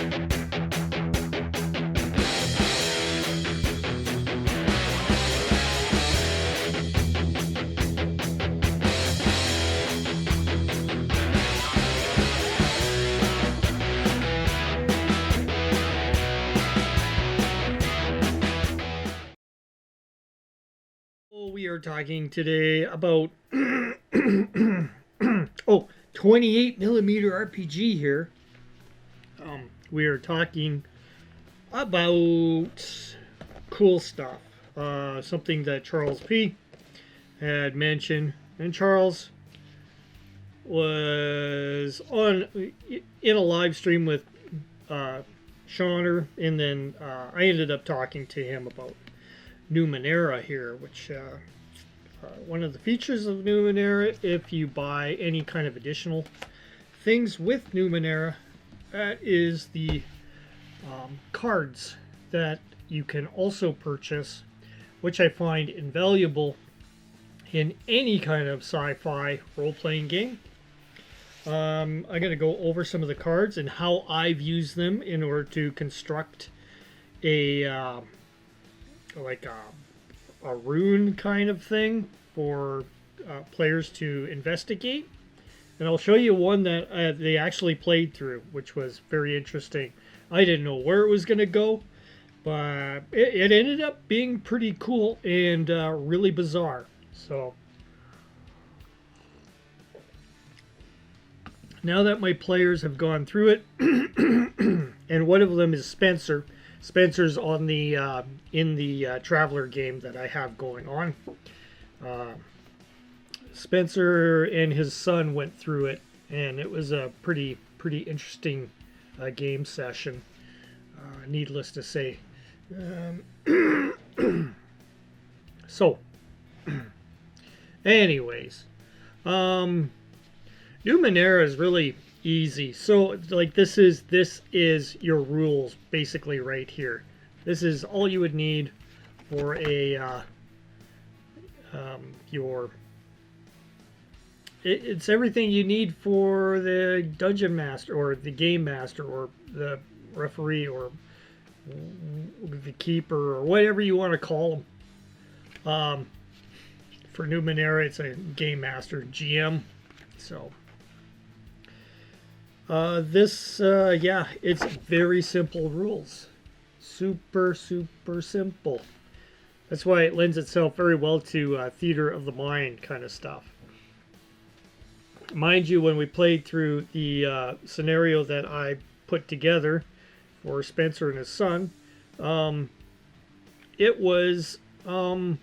We are talking today about oh, 28 millimeter RPG here. We are talking about cool stuff. Something that Charles P. had mentioned, and Charles was on in a live stream with Shauner, and then I ended up talking to him about Numenera here, which one of the features of Numenera, if you buy any kind of additional things with Numenera, that is the cards that you can also purchase, which I find invaluable in any kind of sci-fi role-playing game. I'm going to go over some of the cards and how I've used them in order to construct a a rune kind of thing for players to investigate. And I'll show you one that they actually played through, which was very interesting. I didn't know where it was going to go, but it ended up being pretty cool and really bizarre. So now that my players have gone through it, and one of them is Spencer. Spencer's on the in the Traveler game that I have going on. Spencer and his son went through it, and it was a pretty interesting game session. Needless to say. So, anyways, Numenera is really easy. So like this is your rules basically right here. This is all you would need for a it's everything you need for the dungeon master or the game master or the referee or the keeper or whatever you want to call them. For Numenera, it's a game master, GM. So yeah, it's very simple rules. Super simple. That's why it lends itself very well to theater of the mind kind of stuff. Mind you, when we played through the scenario that I put together for Spencer and his son, it was, I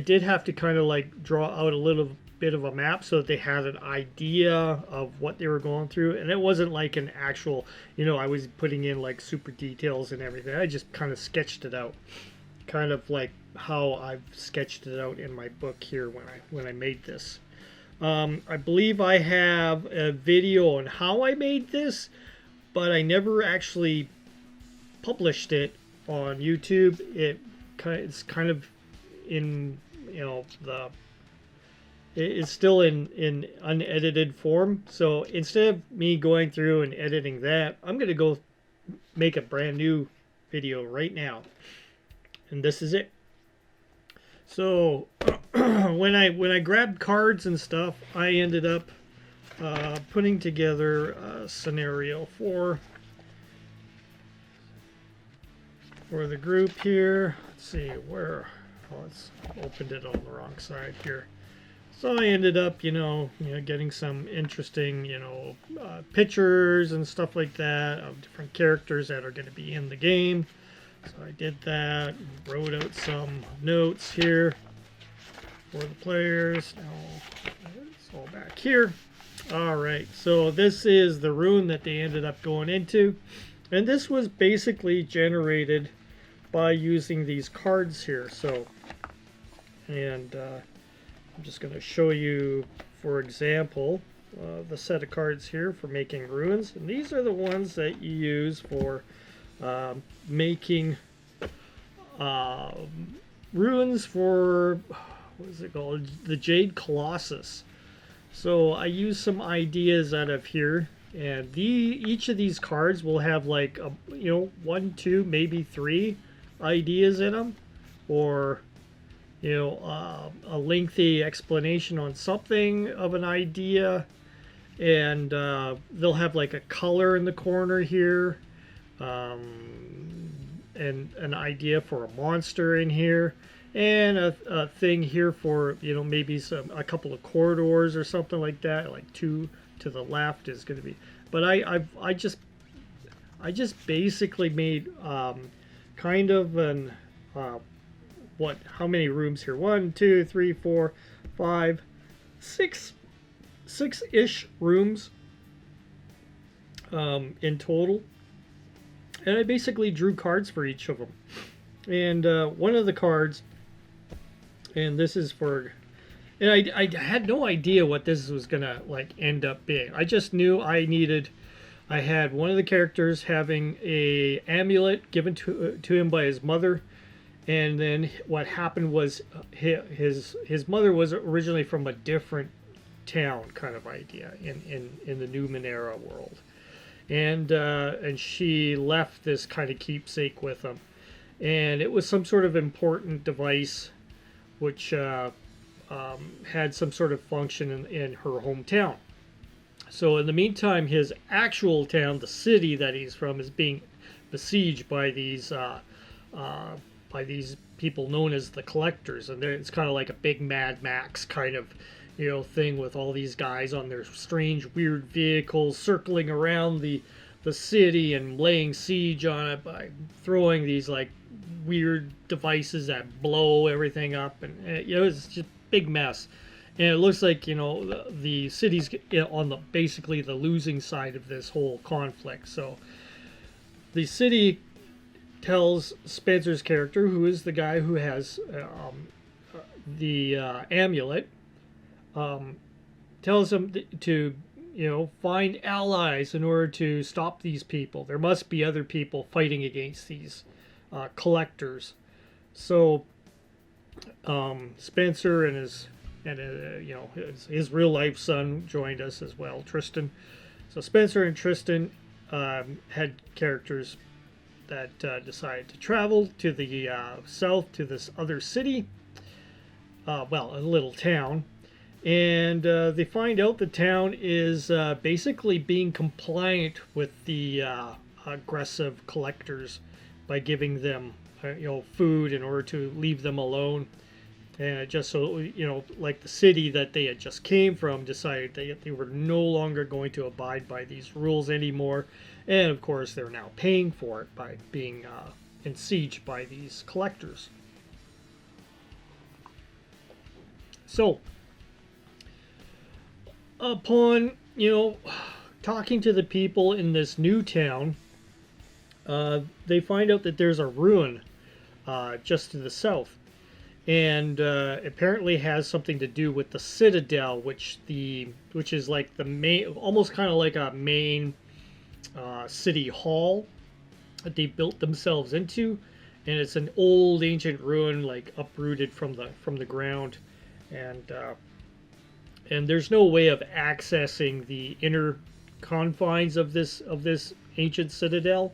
did have to kind of like draw out a little bit of a map so that they had an idea of what they were going through, and it wasn't like an actual, I was putting in like super details and everything. I just kind of sketched it out, kind of like how I've sketched it out in my book here when I made this. I believe I have a video on how I made this, but I never actually published it on YouTube. It's kind of in it's still in unedited form. So instead of me going through and editing that, I'm going to go make a brand new video right now. And this is it. So when I grabbed cards and stuff, I ended up putting together a scenario for the group here. Let's see where. Oh, it's opened it on the wrong side here. So I ended up, getting some interesting, pictures and stuff like that of different characters that are going to be in the game. So I did that, wrote out some notes here for the players. Now it's all back here. All right, so this is the rune that they ended up going into. And this was basically generated by using these cards here. So, and I'm just going to show you, for example, the set of cards here for making runes. And these are the ones that you use for making runes for, what is it called? The Jade Colossus. So I use some ideas out of here And each of these cards will have like one, two, maybe three ideas in them, or a lengthy explanation on something of an idea, and they'll have like a color in the corner here, and an idea for a monster in here, and a thing here for maybe a couple of corridors or something like that. Like two to the left is going to be. But I just basically made kind of an how many rooms here? 1, 2, 3, 4, 5, 6-ish rooms in total. And I basically drew cards for each of them. And one of the cards, and this is for, and I had no idea what this was gonna like end up being. I just knew I had one of the characters having a amulet given to him by his mother, and then what happened was his mother was originally from a different town kind of idea in the Numenera world. And she left this kind of keepsake with him, and it was some sort of important device, which had some sort of function in her hometown. So in the meantime, his actual town, the city that he's from, is being besieged by these people known as the Collectors, and it's kind of like a big Mad Max kind of thing, with all these guys on their strange, weird vehicles circling around the city and laying siege on it by throwing these like weird devices that blow everything up, and it's just a big mess. And it looks like the city's on the basically the losing side of this whole conflict. So the city tells Spencer's character, who is the guy who has the amulet, tells him to find allies in order to stop these people. There must be other people fighting against these collectors. So Spencer and his real life son joined us as well, Tristan. So Spencer and Tristan had characters that decided to travel to the south to this other city, a little town, and they find out the town is basically being compliant with the aggressive collectors by giving them food in order to leave them alone. And just so like the city that they had just came from decided they were no longer going to abide by these rules anymore, and of course they're now paying for it by being besieged by these collectors. So upon talking to the people in this new town, they find out that there's a ruin just to the south, and apparently has something to do with the citadel, which is like the main, almost kind of like a main city hall that they built themselves into, and it's an old ancient ruin, like uprooted from the ground, and there's no way of accessing the inner confines of this ancient citadel.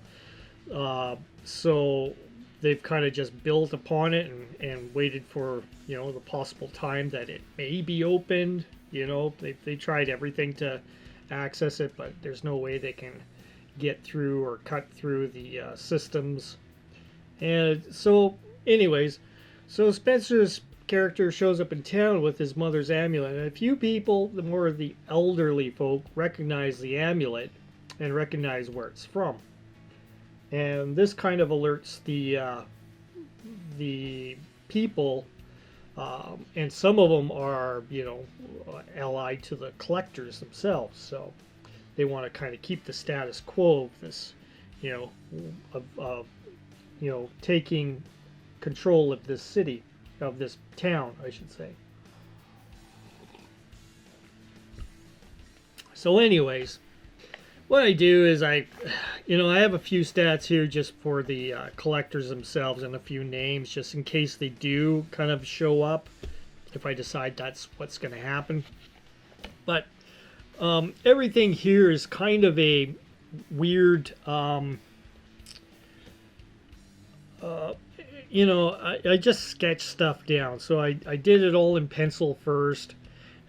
So they've kind of just built upon it and waited for the possible time that it may be opened. They tried everything to access it, but there's no way they can get through or cut through the systems. And so anyways, so Spencer's character shows up in town with his mother's amulet, and a few people, the more of the elderly folk, recognize the amulet and recognize where it's from. And this kind of alerts the people, and some of them are allied to the collectors themselves, so they want to kind of keep the status quo of this, taking control of this city, of this town, I should say. So anyways, what I do is I have a few stats here just for the collectors themselves, and a few names just in case they do kind of show up, if I decide that's what's going to happen. But Everything here is kind of a weird, I just sketched stuff down. So I did it all in pencil first.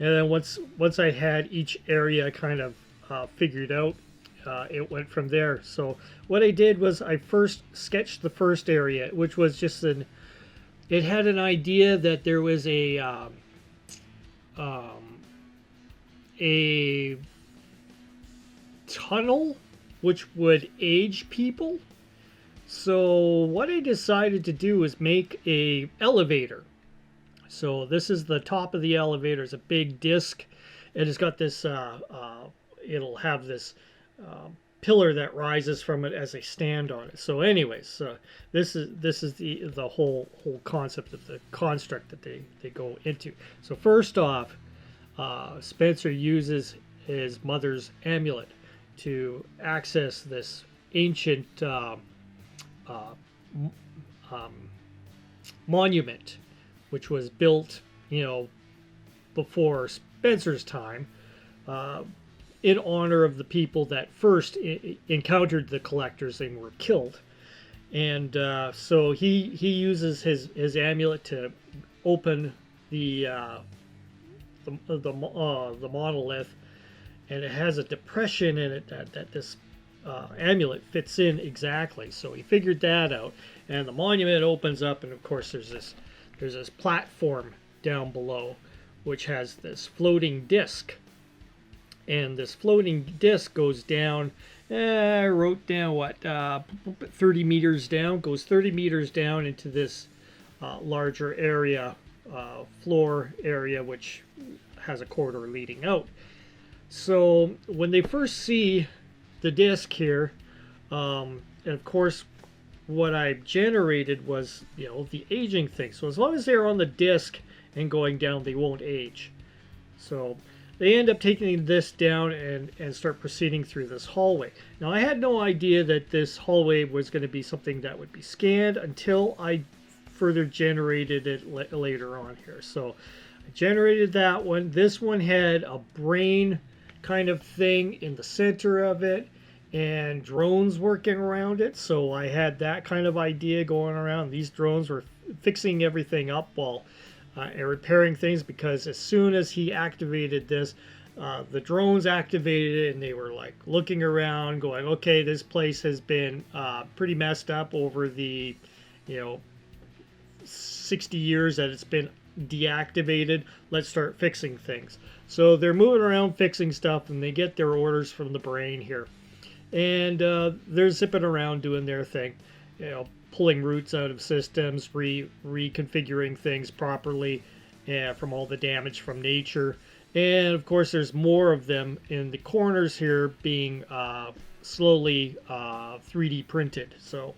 And then once I had each area kind of figured out, it went from there. So what I did was I first sketched the first area, which was just it had an idea that there was a tunnel which would age people. So what I decided to do was make a elevator. So this is the top of the elevator. It's a big disc. It has got this. It'll have this pillar that rises from it as a stand on it. So, anyways, this is the whole concept of the construct that they go into. So first off, Spencer uses his mother's amulet to access this ancient monument, which was built, before Spencer's time, in honor of the people that first encountered the collectors and were killed. And so he uses his amulet to open the monolith, and it has a depression in it that this amulet fits in exactly. So he figured that out, and the monument opens up, and of course there's this platform down below, which has this floating disc, and this floating disc goes down. I wrote down 30 meters down. Goes 30 meters down into this larger area, floor area, which has a corridor leading out. So when they first see the disc here, and of course what I generated was the aging thing. So as long as they're on the disc and going down, they won't age. So they end up taking this down and start proceeding through this hallway. Now I had no idea that this hallway was going to be something that would be scanned until I further generated it later on here. So I generated that one. This one had a brain kind of thing in the center of it, and drones working around it. So I had that kind of idea going around. These drones were fixing everything up while and repairing things, because as soon as he activated this, the drones activated it, and they were like looking around going, okay, this place has been pretty messed up over the 60 years that it's been deactivated. Let's start fixing things. So they're moving around fixing stuff, and they get their orders from the brain here. And they're zipping around doing their thing, pulling roots out of systems, reconfiguring things properly from all the damage from nature. And of course there's more of them in the corners here being slowly 3D printed. So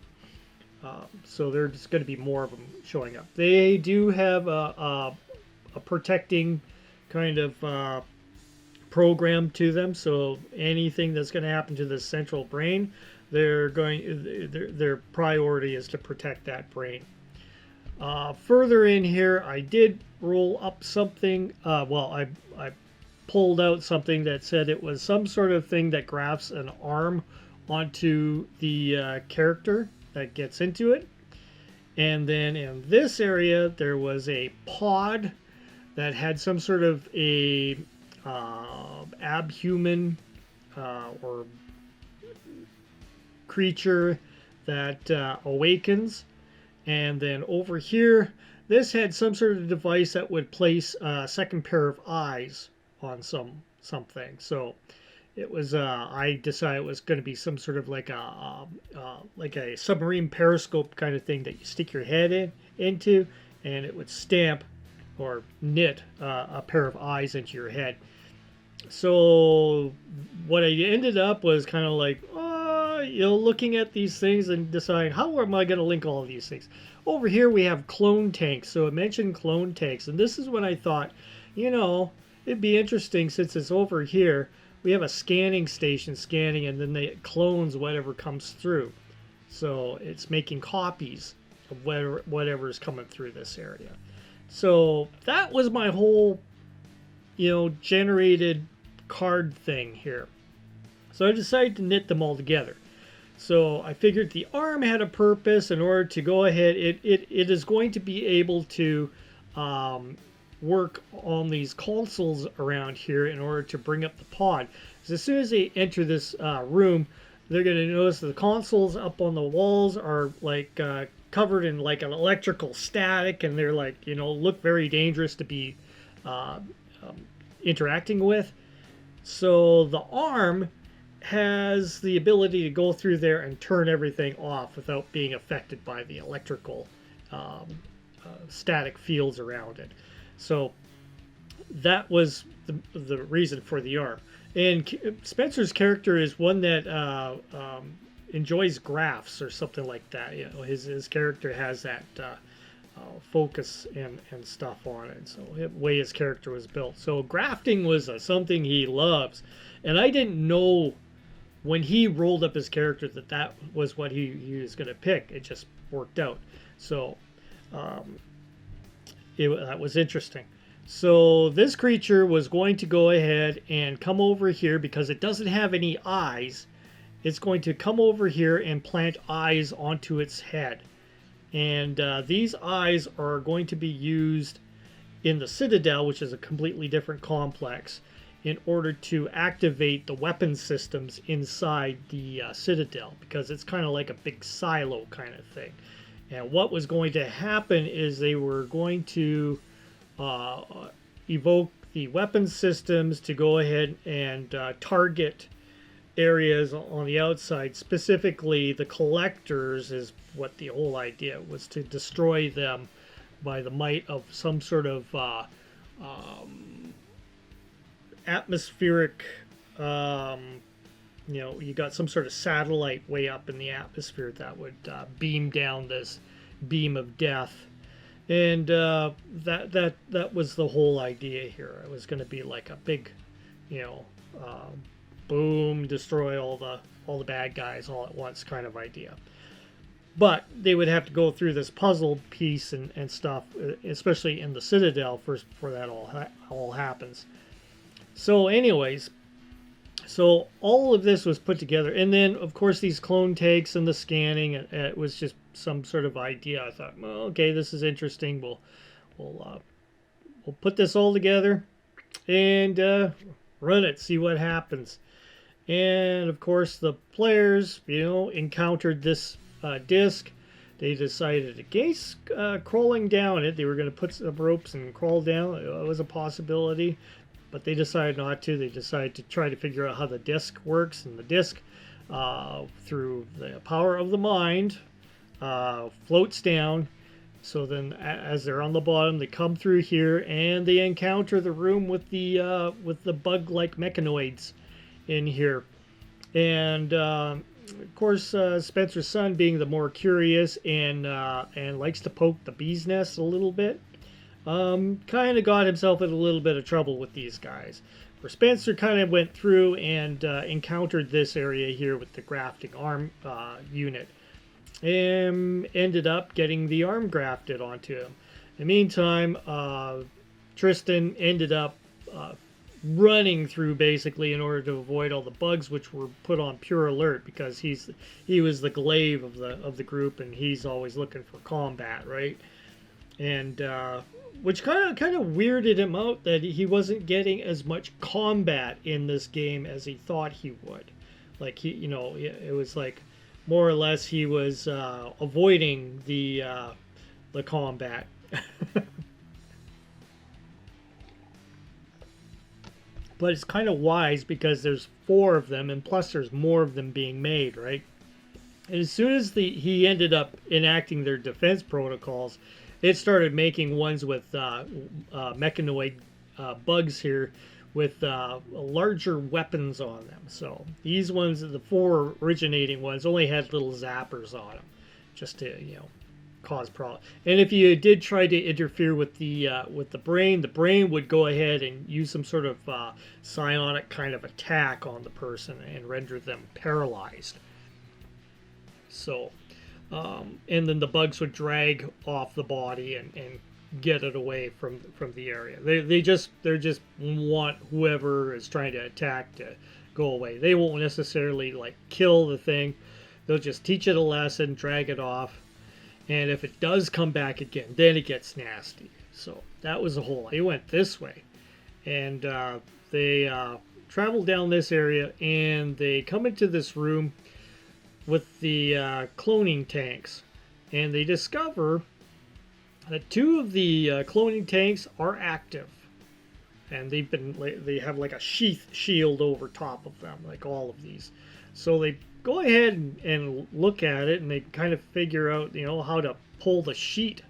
there's going to be more of them showing up. They do have a protecting kind of program to them, so anything that's going to happen to the central brain, their priority is to protect that brain. Further in here, I did roll up something. I pulled out something that said it was some sort of thing that grafts an arm onto the character that gets into it. And then in this area, there was a pod that had some sort of a abhuman or creature that awakens. And then over here, this had some sort of device that would place a second pair of eyes on something. So it was I decided it was going to be some sort of like a submarine periscope kind of thing that you stick your head into, and it would stamp or knit a pair of eyes into your head. So what I ended up was kind of like, looking at these things and deciding, how am I going to link all of these things? Over here we have clone tanks. So it mentioned clone tanks, and this is when I thought, it'd be interesting, since it's over here, we have a scanning station scanning, and then it clones whatever comes through. So it's making copies of whatever is coming through this area. So that was my whole, generated card thing here. So I decided to knit them all together. So I figured the arm had a purpose in order to go ahead. It is going to be able to work on these consoles around here in order to bring up the pod. So as soon as they enter this room, they're going to notice that the consoles up on the walls are like covered in like an electrical static, and they're like, you know, look very dangerous to be interacting with. So the arm has the ability to go through there and turn everything off without being affected by the electrical static fields around it. So that was the reason for the arm. And Spencer's character is one that enjoys graphs or something like that. You know, his character has that focus and stuff on it. So the way his character was built. So grafting was something he loves. And I didn't know when he rolled up his character that was what he was going to pick. It just worked out. So that was interesting. So this creature was going to go ahead and come over here because it doesn't have any eyes. It's going to come over here and plant eyes onto its head. And these eyes are going to be used in the Citadel, which is a completely different complex, in order to activate the weapon systems inside the Citadel, because it's kind of like a big silo kind of thing. And what was going to happen is they were going to evoke the weapon systems to go ahead and target areas on the outside. Specifically, the collectors is what the whole idea was, to destroy them by the might of some sort of atmospheric, you know, you got some sort of satellite way up in the atmosphere that would beam down this beam of death. And that was the whole idea here. It was going to be like a big, you know, boom, destroy all the bad guys all at once kind of idea. But they would have to go through this puzzle piece and stuff, especially in the Citadel, first before that all happens. So anyways, so all of this was put together, and then of course these clone takes and the scanning, it was just some sort of idea. I thought, well, okay, this is interesting. We'll put this all together and run it, see what happens. And of course the players, you know, encountered this disc. They decided against crawling down it. They were going to put some ropes and crawl down. It was a possibility, but they decided not to. They decided to try to figure out how the disc works, and the disc, through the power of the mind, floats down. So then, as they're on the bottom, they come through here and they encounter the room with the bug-like mechanoids in here. And of course, Spencer's son, being the more curious and likes to poke the bee's nest a little bit, kind of got himself in a little bit of trouble with these guys. Where Spencer kind of went through and encountered this area here with the grafting arm unit, and ended up getting the arm grafted onto him. In the meantime, Tristan ended up running through basically in order to avoid all the bugs, which were put on pure alert because he was the glaive of the group, and he's always looking for combat, right? And which kind of weirded him out that he wasn't getting as much combat in this game as he thought he would. Like, he, you know, it was like more or less he was avoiding the combat. But it's kind of wise because there's 4 of them, and plus there's more of them being made, right? And as soon as he ended up enacting their defense protocols, it started making ones with mechanoid bugs here with larger weapons on them. So these ones, the 4 originating ones, only had little zappers on them, just to, you know, cause problems. And if you did try to interfere with the brain would go ahead and use some sort of psionic kind of attack on the person and render them paralyzed. So, and then the bugs would drag off the body and get it away from the area. They just want whoever is trying to attack to go away. They won't necessarily like kill the thing. They'll just teach it a lesson, drag it off, and if it does come back again, then it gets nasty. So that was the whole. They went this way, and they travel down this area, and they come into this room with the cloning tanks, and they discover that two of the cloning tanks are active, and they have like a sheath shield over top of them, like all of these. So they go ahead and look at it, and they kind of figure out, how to pull the sheath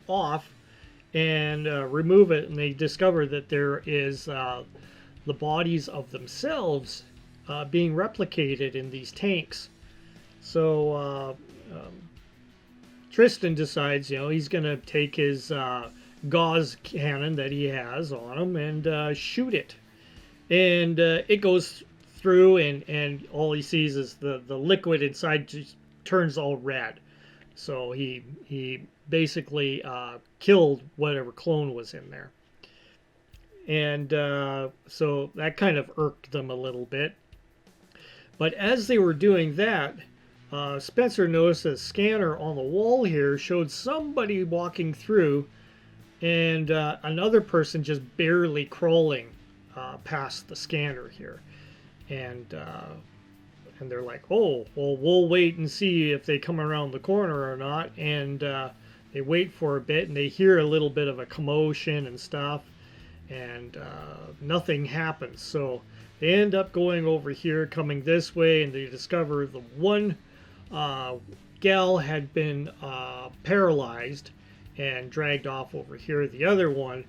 off and remove it, and they discover that there is the bodies of themselves being replicated in these tanks. So Tristan decides, he's going to take his gauze cannon that he has on him and shoot it. And it goes through, and all he sees is the liquid inside just turns all red. So he basically killed whatever clone was in there. And so that kind of irked them a little bit. But as they were doing that, Spencer noticed a scanner on the wall here showed somebody walking through, and another person just barely crawling past the scanner here. And they're like, oh, well, we'll wait and see if they come around the corner or not. And they wait for a bit, and they hear a little bit of a commotion and stuff, and nothing happens. So they end up going over here, coming this way, and they discover the one gal had been paralyzed and dragged off over here. The other one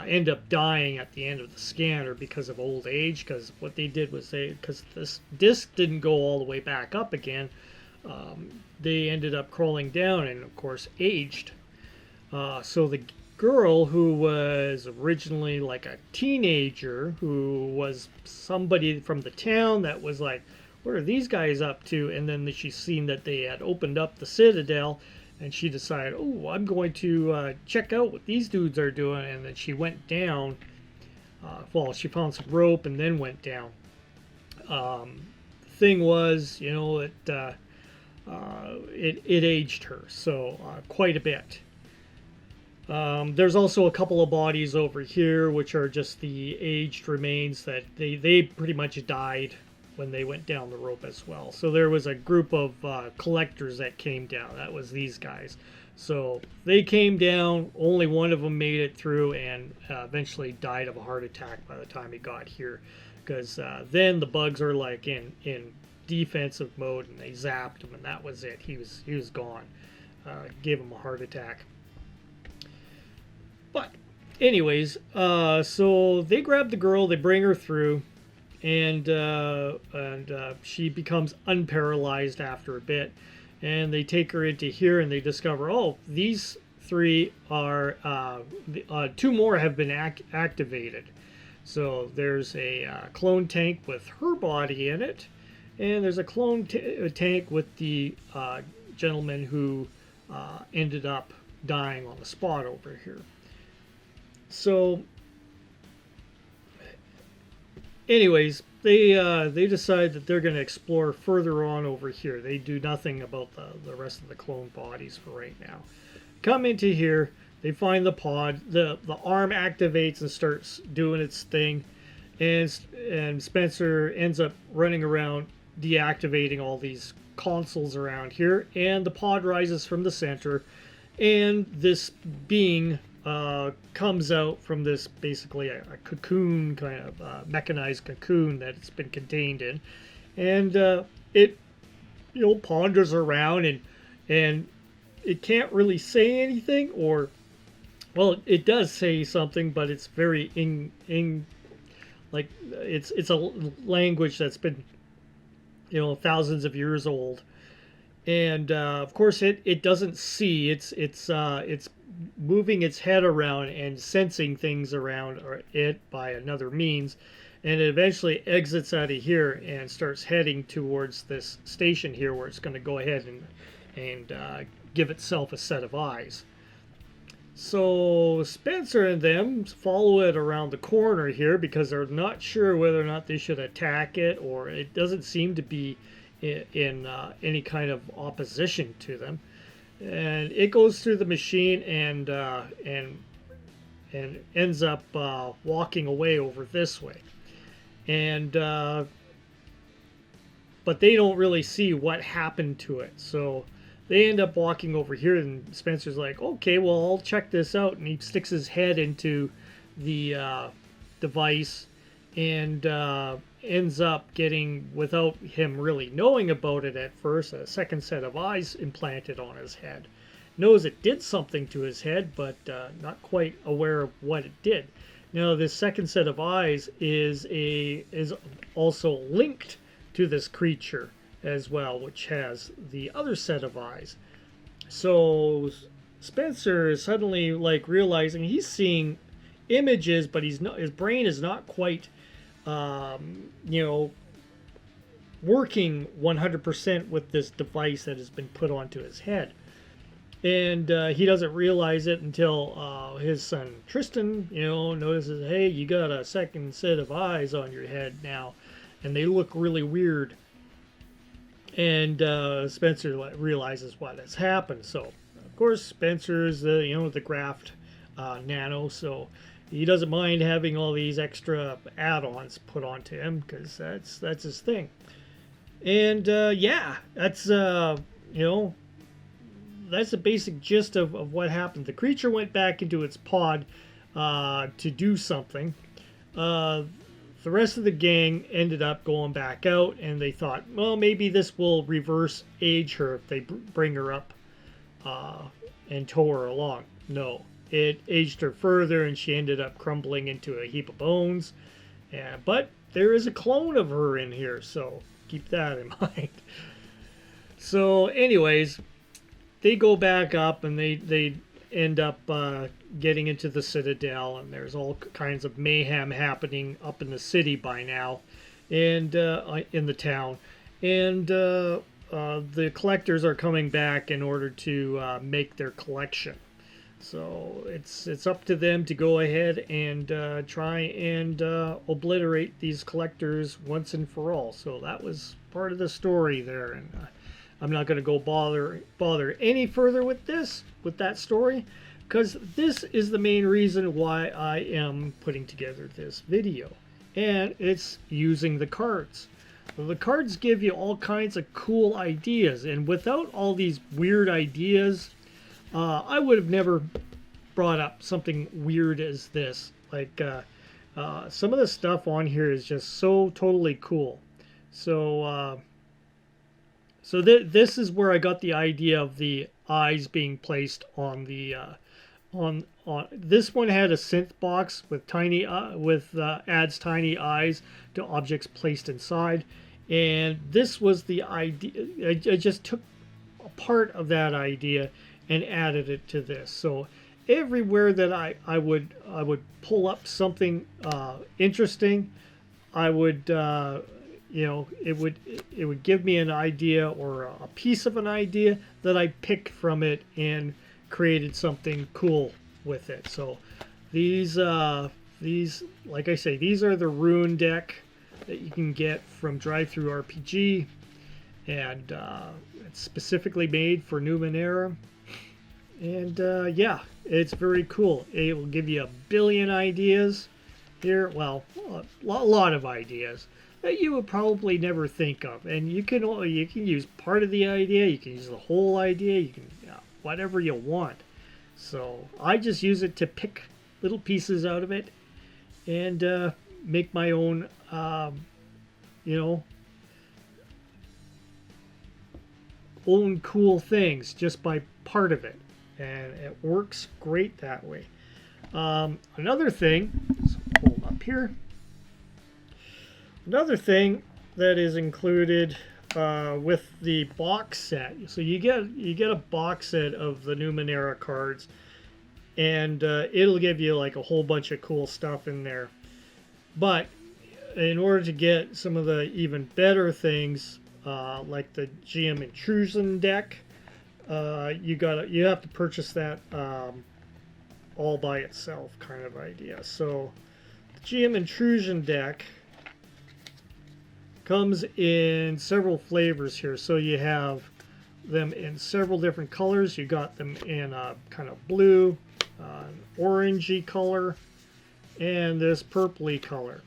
end up dying at the end of the scanner because of old age, because what they did was because this disc didn't go all the way back up again, they ended up crawling down and of course aged. So the girl, who was originally like a teenager, who was somebody from the town that was like, what are these guys up to? And then she's seen that they had opened up the Citadel, and she decided, oh, I'm going to check out what these dudes are doing. And then she went down. Well, she found some rope and then went down. The thing was, it aged her so quite a bit. There's also a couple of bodies over here, which are just the aged remains that they pretty much died when they went down the rope as well. So there was a group of collectors that came down. That was these guys. So they came down. Only one of them made it through, and eventually died of a heart attack by the time he got here. Because then the bugs are like in defensive mode, and they zapped him, and that was it. He was gone. Gave him a heart attack. But anyways, so they grab the girl, they bring her through, and she becomes unparalyzed after a bit, and they take her into here, and they discover, oh, these three are two more have been activated. So there's a clone tank with her body in it, and there's a clone tank with the gentleman who ended up dying on the spot over here. So anyways, they decide that they're going to explore further on over here. They do nothing about the rest of the clone bodies for right now. Come into here, they find the pod, the arm activates and starts doing its thing, and Spencer ends up running around deactivating all these consoles around here, and the pod rises from the center, and this being comes out from this, basically a cocoon, kind of mechanized cocoon that it's been contained in, and it ponders around, and it can't really say anything, or well, it does say something, but it's very like it's a language that's been thousands of years old, and of course it doesn't see. It's moving its head around and sensing things around it by another means, and it eventually exits out of here and starts heading towards this station here, where it's going to go ahead and give itself a set of eyes. So Spencer and them follow it around the corner here because they're not sure whether or not they should attack it, or it doesn't seem to be in any kind of opposition to them. And it goes through the machine and ends up walking away over this way. And but they don't really see what happened to it. So they end up walking over here, and Spencer's like, okay, well, I'll check this out. And he sticks his head into the device and ends up getting, without him really knowing about it at first, a second set of eyes implanted on his head. Knows it did something to his head, but not quite aware of what it did. Now, this second set of eyes is also linked to this creature as well, which has the other set of eyes. So Spencer is suddenly like realizing he's seeing images, but his brain is not quite working 100% with this device that has been put onto his head. And he doesn't realize it until his son Tristan, notices, hey, you got a second set of eyes on your head now, and they look really weird. And Spencer realizes what has happened. So, of course, Spencer is the graft nano, so he doesn't mind having all these extra add-ons put onto him because that's his thing. And that's that's the basic gist of what happened. The creature went back into its pod to do something. The rest of the gang ended up going back out, and they thought, well, maybe this will reverse age her if they bring her up and tow her along. No, it aged her further, and she ended up crumbling into a heap of bones. But there is a clone of her in here, so keep that in mind. So anyways, they go back up, and they end up getting into the Citadel, and there's all kinds of mayhem happening up in the city by now, and in the town, and the collectors are coming back in order to make their collection. So it's up to them to go ahead and try and obliterate these collectors once and for all. So that was part of the story there, and I'm not going to go bother any further with that story, because this is the main reason why I am putting together this video, and it's using the cards. The cards give you all kinds of cool ideas, and without all these weird ideas, I would have never brought up something weird as this. Like some of the stuff on here is just so totally cool. So this is where I got the idea of the eyes being placed on the on this one had a synth box with tiny adds tiny eyes to objects placed inside, and this was the idea. I just took a part of that idea and added it to this. So everywhere that I would pull up something interesting, I would it would give me an idea or a piece of an idea that I picked from it and created something cool with it. So these like I say, these are the rune deck that you can get from Drive-Thru RPG, and it's specifically made for Numenera. And yeah, it's very cool. It will give you a billion ideas here. Well, a lot of ideas that you would probably never think of, and you can use part of the idea, you can use the whole idea, you can whatever you want. So I just use it to pick little pieces out of it and make my own own cool things just by part of it, and it works great that way. Another thing, let's hold up here. Another thing that is included with the box set, so you get a box set of the Numenera cards, and it'll give you like a whole bunch of cool stuff in there. But in order to get some of the even better things, like the GM Intrusion deck, you have to purchase that all by itself kind of idea. So the GM Intrusion deck comes in several flavors here. So you have them in several different colors. You got them in a kind of blue, an orangey color, and this purpley color.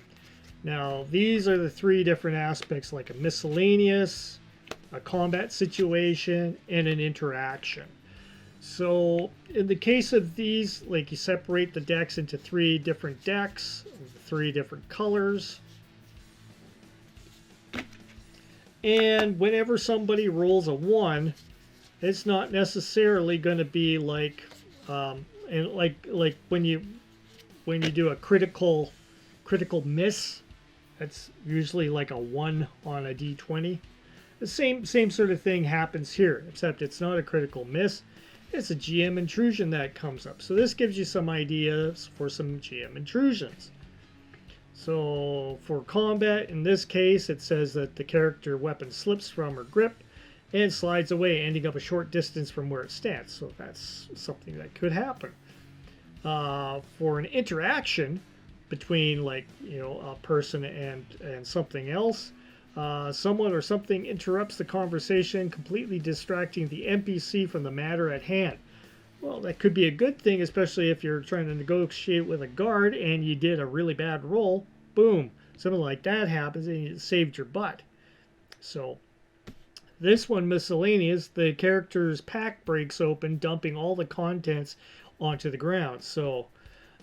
Now these are the three different aspects, like a miscellaneous, a combat situation, and an interaction. So in the case of these, like, you separate the decks into three different decks, three different colors. And whenever somebody rolls a 1, it's not necessarily going to be like, and like when you do a critical miss, that's usually like a 1 on a d20. The same sort of thing happens here, except it's not a critical miss. It's a GM intrusion that comes up. So this gives you some ideas for some GM intrusions. So for combat, in this case, it says that the character weapon slips from her grip and slides away, ending up a short distance from where it stands. So that's something that could happen. For an interaction between, like, you know, a person and something else, someone or something interrupts the conversation, completely distracting the NPC from the matter at hand. Well, that could be a good thing, especially if you're trying to negotiate with a guard and you did a really bad roll. Boom, something like that happens and you saved your butt. So this one, miscellaneous, the character's pack breaks open, dumping all the contents onto the ground. So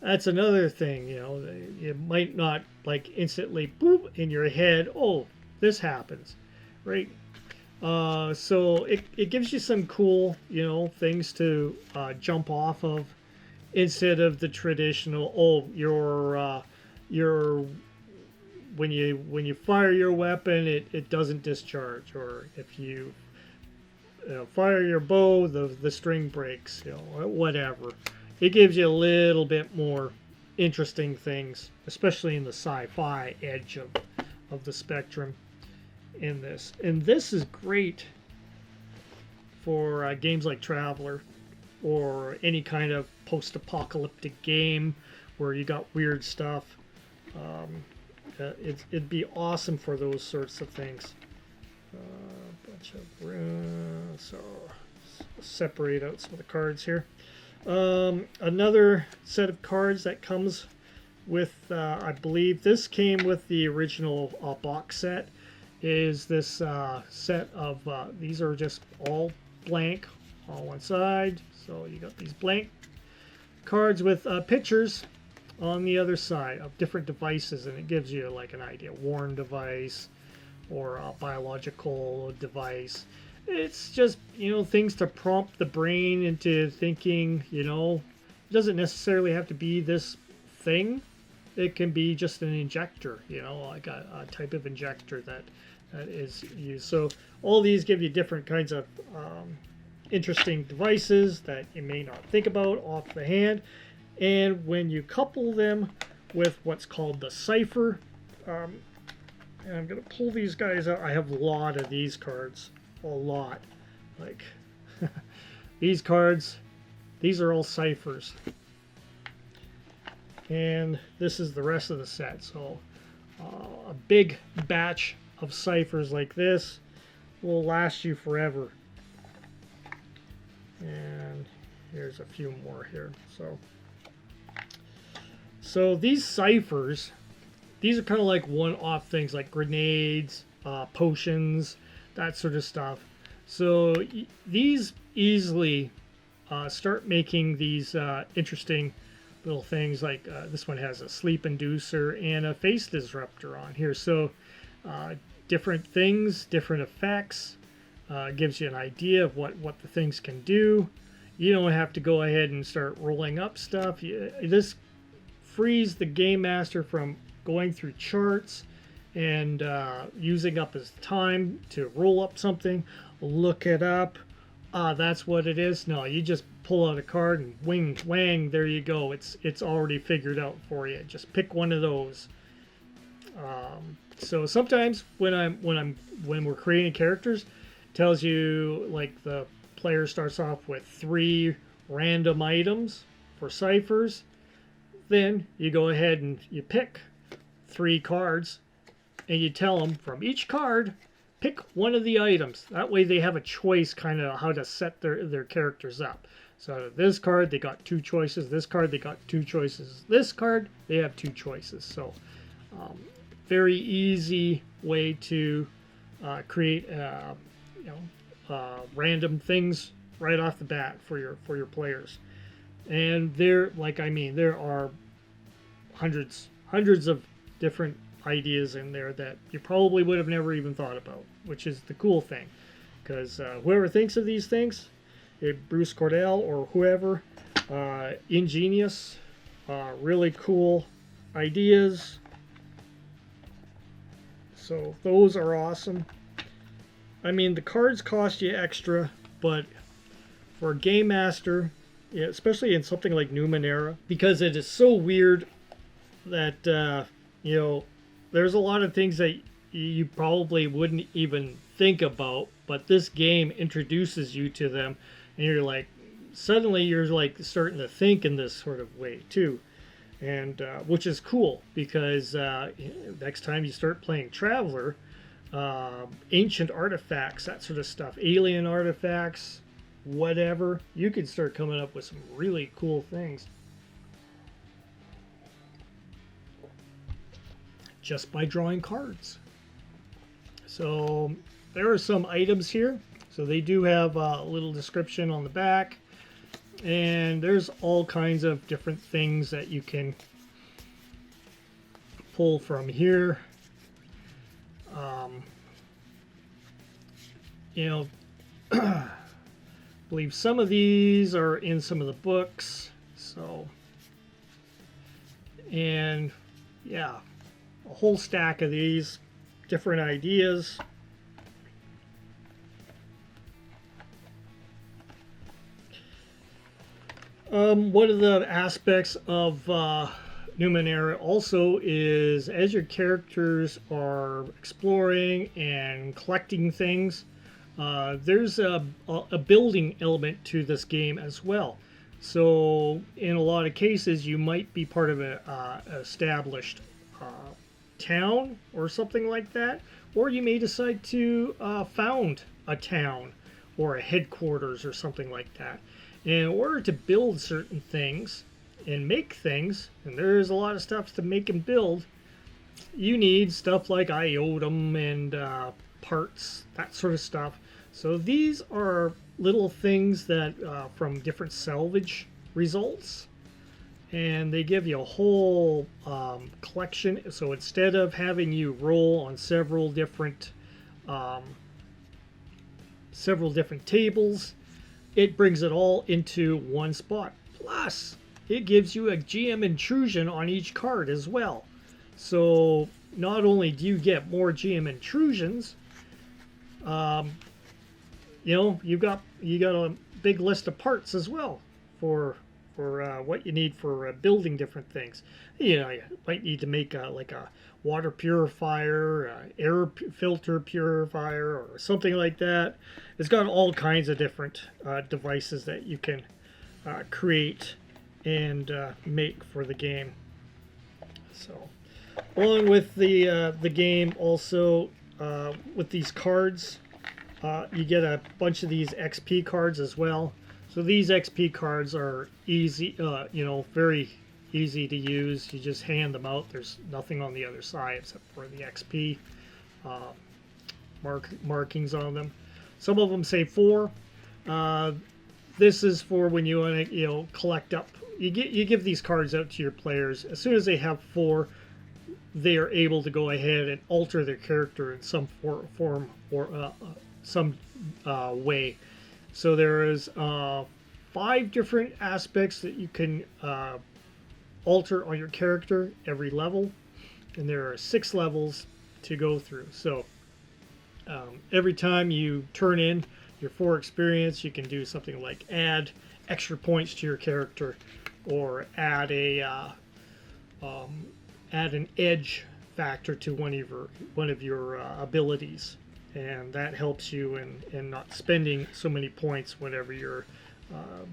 that's another thing, you know, it might not like instantly boop in your head, oh, this happens, right? So it gives you some cool, you know, things to jump off of, instead of the traditional, oh, when you fire your weapon, it doesn't discharge, or if you fire your bow, the string breaks, you know, whatever. It gives you a little bit more interesting things, especially in the sci-fi edge of the spectrum in this. And this is great for games like Traveler, or any kind of post-apocalyptic game where you got weird stuff. It'd be awesome for those sorts of things. Bunch of so separate out some of the cards here. Another set of cards that comes with, I believe this came with the original box set, is this set of, these are just all blank on one side. So you got these blank cards with pictures on the other side of different devices, and it gives you like an idea, worn device or a biological device. It's just, you know, things to prompt the brain into thinking, you know. It doesn't necessarily have to be this thing. It can be just an injector, you know, like a type of injector that is used. So all these give you different kinds of interesting devices that you may not think about off the hand. And when you couple them with what's called the cipher, and I'm going to pull these guys out. I have a lot of these cards. A lot. Like, these cards, these are all ciphers. And this is the rest of the set. So a big batch of ciphers like this will last you forever. And here's a few more here. So these ciphers, these are kind of like one-off things, like grenades, potions, that sort of stuff. So these easily start making these interesting little things, like this one has a sleep inducer and a face disruptor on here. So different things, different effects, gives you an idea of what the things can do. You don't have to go ahead and start rolling up stuff. This frees the game master from going through charts and using up his time to roll up something, look it up. That's what it is. No, you just pull out a card and wing, wang, there you go. It's already figured out for you. Just pick one of those. So sometimes when we're creating characters, it tells you, like, the player starts off with 3 random items for ciphers, then you go ahead and you pick 3 cards and you tell them from each card, pick one of the items. That way they have a choice kind of how to set their characters up. So this card, they got 2 choices. This card, they got 2 choices. This card, they have 2 choices. So very easy way to create random things right off the bat for your players. And there are hundreds of different ideas in there that you probably would have never even thought about, which is the cool thing, because whoever thinks of these things, Bruce Cordell or whoever, ingenious, really cool ideas. So those are awesome. I mean, the cards cost you extra, but for a game master, yeah, especially in something like Numenera, because it is so weird that there's a lot of things that you probably wouldn't even think about, but this game introduces you to them, and you're like, suddenly you're like starting to think in this sort of way too, and which is cool, because next time you start playing Traveler, ancient artifacts, that sort of stuff, alien artifacts, whatever, you can start coming up with some really cool things just by drawing cards. So there are some items here. So they do have a little description on the back, and there's all kinds of different things that you can pull from here. I believe some of these are in some of the books. So, and yeah, a whole stack of these different ideas. One of the aspects of Numenera also is, as your characters are exploring and collecting things, there's a building element to this game as well. So in a lot of cases, you might be part of an established town or something like that, or you may decide to found a town or a headquarters or something like that. In order to build certain things and make things, and there's a lot of stuff to make and build, you need stuff like iotum and parts, that sort of stuff. So these are little things that from different salvage results, and they give you a whole collection. So instead of having you roll on several different tables, it brings it all into one spot. Plus, it gives you a GM intrusion on each card as well. So not only do you get more GM intrusions, you got a big list of parts as well for what you need for building different things. You might need to make like a water purifier, air filter purifier, or something like that. It's got all kinds of different devices that you can create and make for the game. So, along with the game, also with these cards, you get a bunch of these XP cards as well. So these XP cards are easy, very easy to use. You just hand them out. There's nothing on the other side except for the XP markings on them. Some of them say 4. This is for when you want to, collect up. You give these cards out to your players. As soon as they have 4, they are able to go ahead and alter their character in some form or some way. So there is 5 different aspects that you can alter on your character every level, and there are 6 levels to go through. So every time you turn in your 4 experience, you can do something like add extra points to your character, or add an edge factor to one of your abilities, and that helps you in not spending so many points whenever you're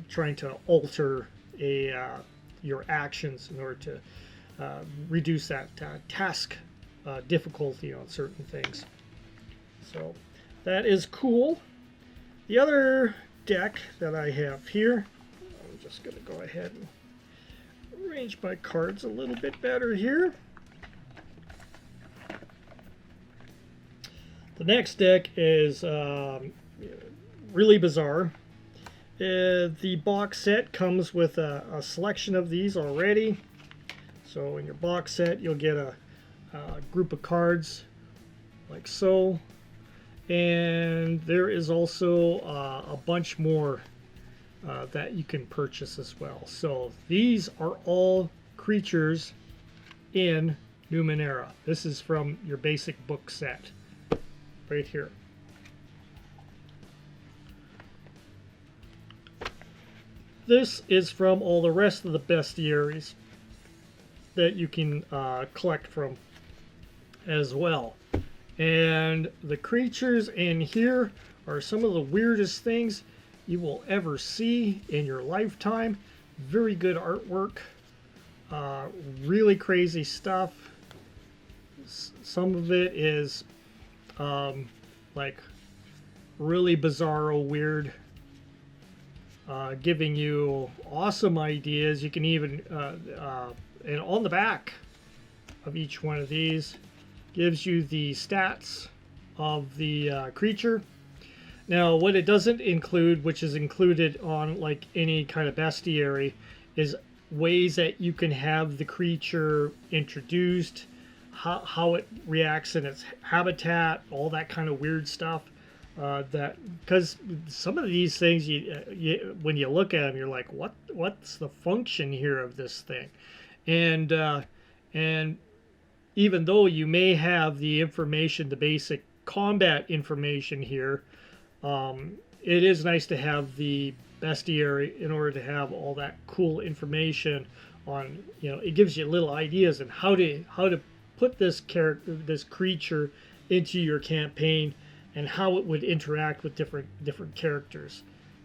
trying to alter your actions in order to reduce that task difficulty on certain things. So that is cool. The other deck that I have here, I'm just going to go ahead and arrange my cards a little bit better here. The next deck is really bizarre. The box set comes with a selection of these already. So in your box set, you'll get a group of cards like so. And there is also a bunch more that you can purchase as well. So these are all creatures in Numenera. This is from your basic book set right here. This is from all the rest of the bestiaries that you can collect from as well. And the creatures in here are some of the weirdest things you will ever see in your lifetime. Very good artwork. Really crazy stuff. Some of it is like really bizarro weird, giving you awesome ideas. You can even and on the back of each one of these gives you the stats of the creature. Now what it doesn't include, which is included on like any kind of bestiary, is ways that you can have the creature introduced, how it reacts in its habitat, all that kind of weird stuff. That because some of these things, when you look at them, you're like, what's the function here of this thing? And even though you may have the information, the basic combat information here, it is nice to have the bestiary in order to have all that cool information on, it gives you little ideas on how to put this creature into your campaign and how it would interact with different characters,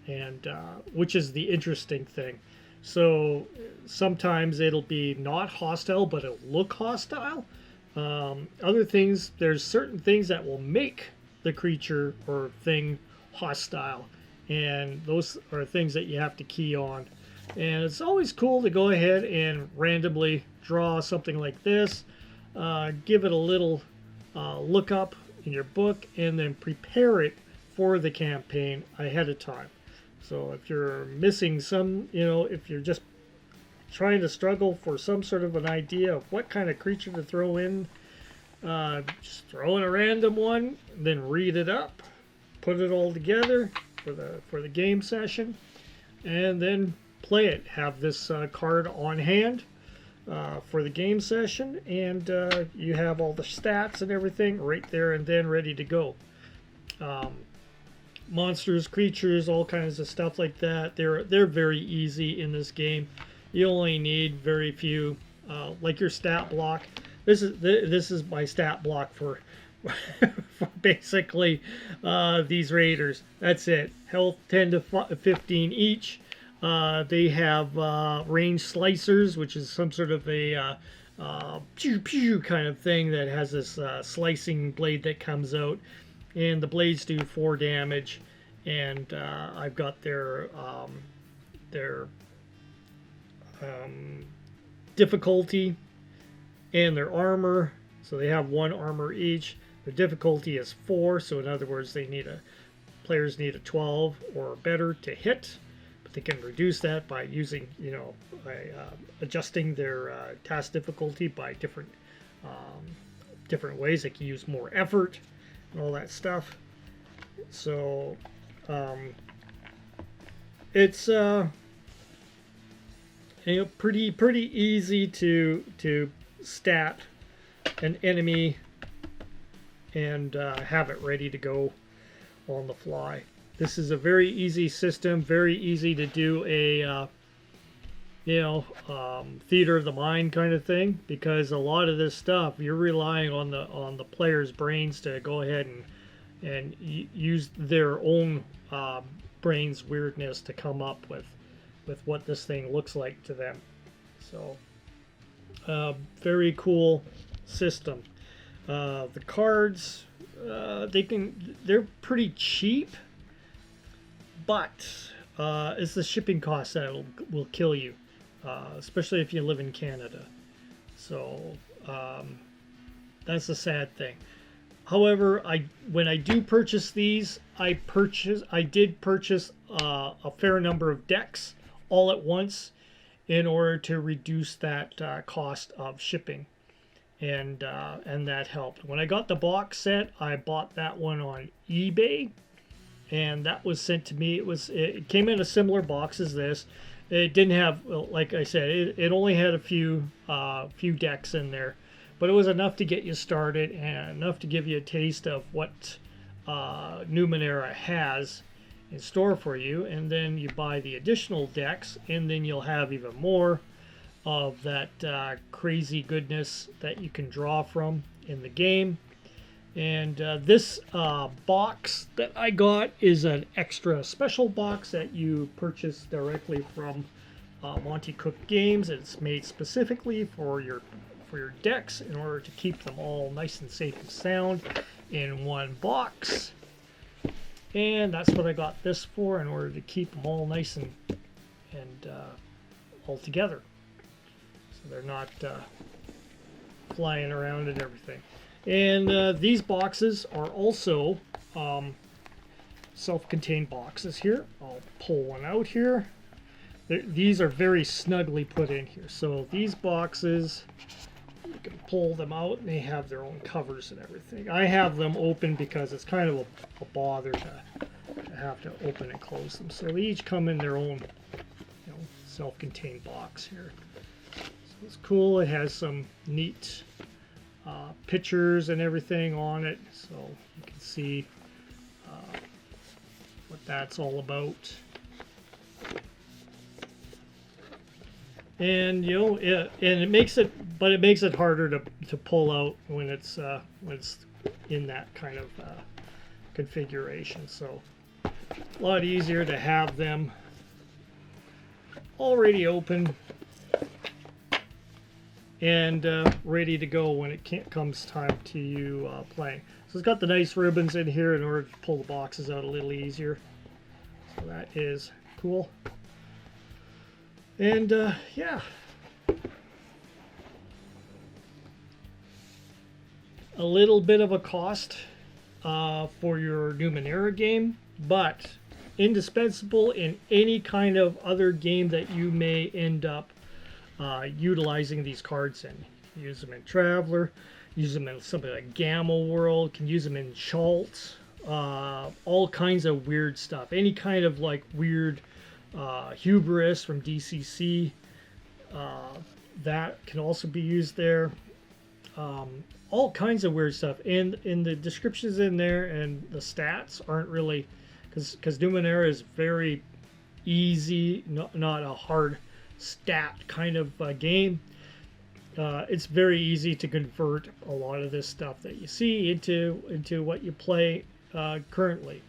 and which is the interesting thing. So sometimes it'll be not hostile, but it'll look hostile. Other things, there's certain things that will make the creature or thing hostile, and those are things that you have to key on. And it's always cool to go ahead and randomly draw something like this, give it a little look up in your book, and then prepare it for the campaign ahead of time. So if you're missing some, if you're just trying to struggle for some sort of an idea of what kind of creature to throw in, just throw in a random one, then read it up, put it all together for the game session, and then play it. Have this card on hand for the game session, and you have all the stats and everything right there and then ready to go. Monsters, creatures, all kinds of stuff like that. They're very easy in this game. You only need very few, like your stat block. This is my stat block for, for basically these raiders. That's it. Health 10 to 15 each. They have range slicers, which is some sort of a pew pew kind of thing that has this slicing blade that comes out, and the blades do 4 damage. And I've got their difficulty and their armor. So they have 1 armor each. Their difficulty is 4, so in other words, players need a 12 or better to hit. But they can reduce that by using, by adjusting their task difficulty by different ways. They can use more effort and all that stuff. So it's pretty easy to stat an enemy and have it ready to go on the fly. This is a very easy system, very easy to do a theater of the mind kind of thing, because a lot of this stuff you're relying on the player's brains to go ahead and use their own brain's weirdness to come up with with what this thing looks like to them. So very cool system. The cards, they're pretty cheap, but it's the shipping cost that will kill you, especially if you live in Canada. So that's the sad thing. However, when I do purchase these, I did purchase a fair number of decks all at once in order to reduce that cost of shipping, and that helped. When I got the box set, I bought that one on eBay, and that was sent to me. It came in a similar box as this. It didn't have, like I said, it only had a few decks in there, but it was enough to get you started and enough to give you a taste of what Numenera has in store for you. And then you buy the additional decks, and then you'll have even more of that crazy goodness that you can draw from in the game. And this box that I got is an extra special box that you purchase directly from Monty Cook Games. It's made specifically for your decks in order to keep them all nice and safe and sound in one box. And that's what I got this for, in order to keep them all nice and all together, so they're not flying around and everything. And these boxes are also self-contained boxes here. I'll pull one out here. These are very snugly put in here. So these boxes, you can pull them out, and they have their own covers and everything. I have them open because it's kind of a bother to have to open and close them. So they each come in their own, self-contained box here. So it's cool. It has some neat pictures and everything on it, so you can see what that's all about. And it makes it harder to pull out when it's in that kind of configuration. So a lot easier to have them already open and ready to go when it comes time to you playing. So it's got the nice ribbons in here in order to pull the boxes out a little easier. So that is cool. And yeah, a little bit of a cost for your Numenera game, but indispensable in any kind of other game that you may end up utilizing these cards in. You can use them in Traveler, use them in something like Gamma World, can use them in Schultz, all kinds of weird stuff. Any kind of like weird hubris from DCC, that can also be used there. All kinds of weird stuff, and the descriptions in there and the stats aren't really, because Numenera is very easy, not a hard stat kind of game. It's very easy to convert a lot of this stuff that you see into what you play currently,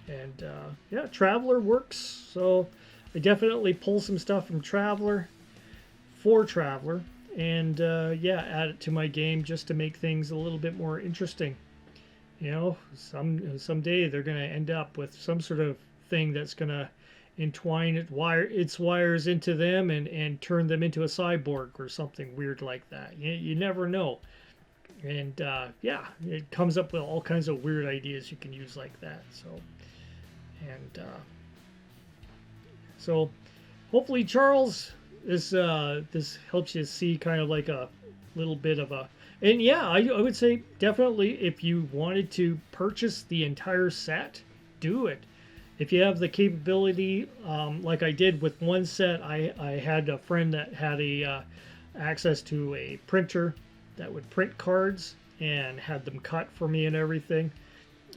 and yeah, Traveler works. So I definitely pull some stuff from Traveler for Traveler, and yeah, add it to my game just to make things a little bit more interesting. Someday they're going to end up with some sort of thing that's going to entwine its wires into them and turn them into a cyborg or something weird like that. You never know. And yeah, it comes up with all kinds of weird ideas you can use like that. So hopefully, Charles, this helps you see kind of like a little bit of a. And yeah, I would say definitely, if you wanted to purchase the entire set, do it. If you have the capability, like I did with one set, I had a friend that had access to a printer that would print cards and had them cut for me and everything.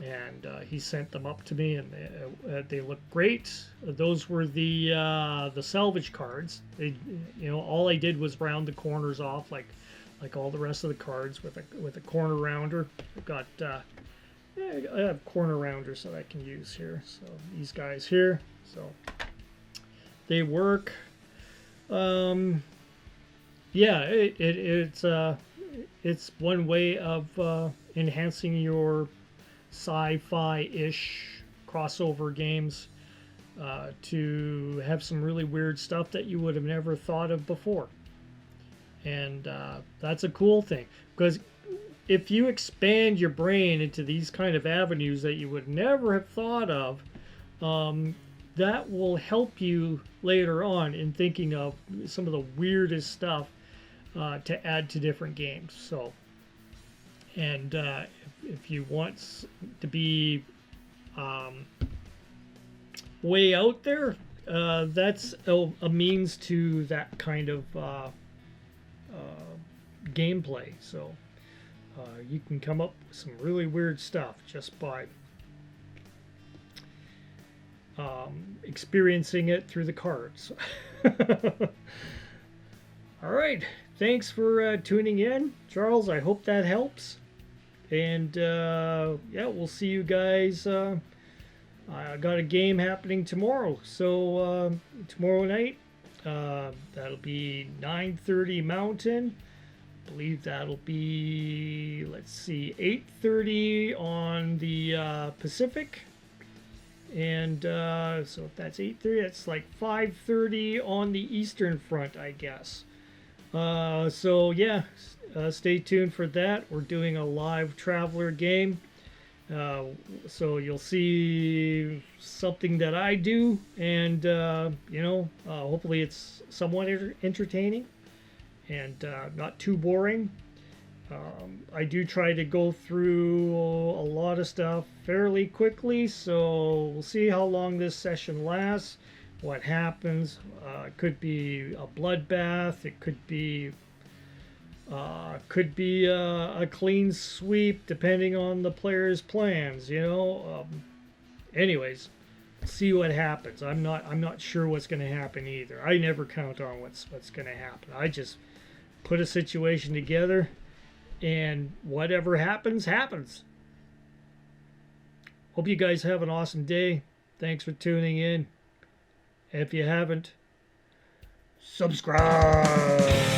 And he sent them up to me, and they look great. Those were the salvage cards. All I did was round the corners off like all the rest of the cards with a corner rounder. I've got I have corner rounders that I can use here. So these guys here. So They work. Yeah, it's one way of enhancing your sci-fi-ish crossover games to have some really weird stuff that you would have never thought of before. And that's a cool thing, because if you expand your brain into these kind of avenues that you would never have thought of, that will help you later on in thinking of some of the weirdest stuff to add to different games. So, and if you want to be way out there, that's a means to that kind of gameplay. So you can come up with some really weird stuff just by experiencing it through the cards. All right, thanks for tuning in, Charles. I hope that helps. And yeah, we'll see you guys. I got a game happening tomorrow, so tomorrow night, that'll be 9:30 Mountain. I believe that'll be, let's see, 8:30 on the Pacific. And so if that's 8:30, that's like 5:30 on the Eastern Front, I guess. So yeah, stay tuned for that. We're doing a live Traveler game. So you'll see something that I do, and hopefully it's somewhat entertaining and not too boring. I do try to go through a lot of stuff fairly quickly, so we'll see how long this session lasts, what happens. It could be a bloodbath, it could be a clean sweep depending on the player's plans, anyways, see what happens. I'm not sure what's going to happen either. I never count on what's going to happen. I just put a situation together, and whatever happens. Hope you guys have an awesome day. Thanks for tuning in. And if you haven't, subscribe.